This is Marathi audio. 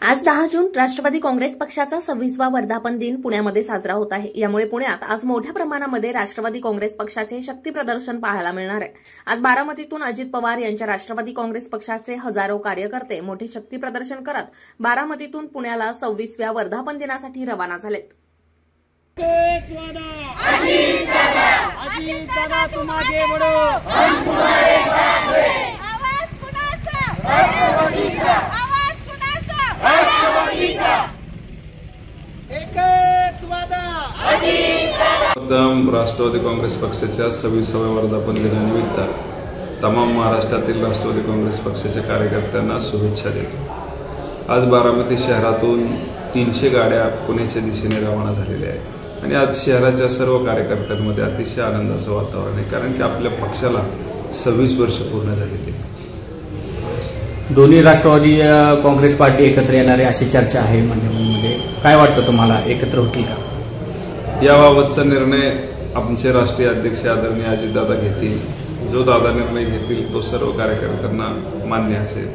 आज 10 जून राष्ट्रवादी काँग्रेस पक्षाचा 26वा वर्धापन दिन पुण्यामध्ये साजरा होत आहे। यामुळे पुण्यात आज मोठ्या प्रमाणामध्ये राष्ट्रवादी काँग्रेस पक्षाचे शक्ती प्रदर्शन पाहायला मिळणार आहे। आज बारामतीतून अजित पवार यांच्या राष्ट्रवादी काँग्रेस पक्षाचे हजारो कार्यकर्ते मोठे शक्ती प्रदर्शन करत बारामतीतून पुण्याला 26व्या वर्धापन दिनासाठी रवाना झालेत। तुम आगे बढ़ो, हम तुम्हारे साथ हैं। आवाज कुणाचा? राष्ट्रवादी काँग्रेस पक्षाच्या 26व्या वर्धापन दिनानिमित्त तमाम महाराष्ट्रातील राष्ट्रवादी काँग्रेस पक्षाच्या कार्यकर्त्यांना शुभेच्छा देतो। आज बारामती शहरातून 300 गाड्या पुण्याच्या दिशेने रवाना झालेल्या आहेत आणि आज शहराच्या सर्व कार्यकर्त्यांमध्ये अतिशय आनंदाचं वातावरण आहे, कारण की आपल्या पक्षाला 26 वर्ष पूर्ण झालेली आहे। दोन्ही राष्ट्रवादी काँग्रेस पार्टी एकत्र येणारे अशी चर्चा आहे माध्यमांमध्ये, काय वाटतं तुम्हाला, एकत्र होतील का? याबाबतचा निर्णय आमचे राष्ट्रीय अध्यक्ष आदरणीय अजितदादा घेतील। जो दादा निर्णय घेतील तो सर्व कार्यकर्त्यांना मान्य असेल।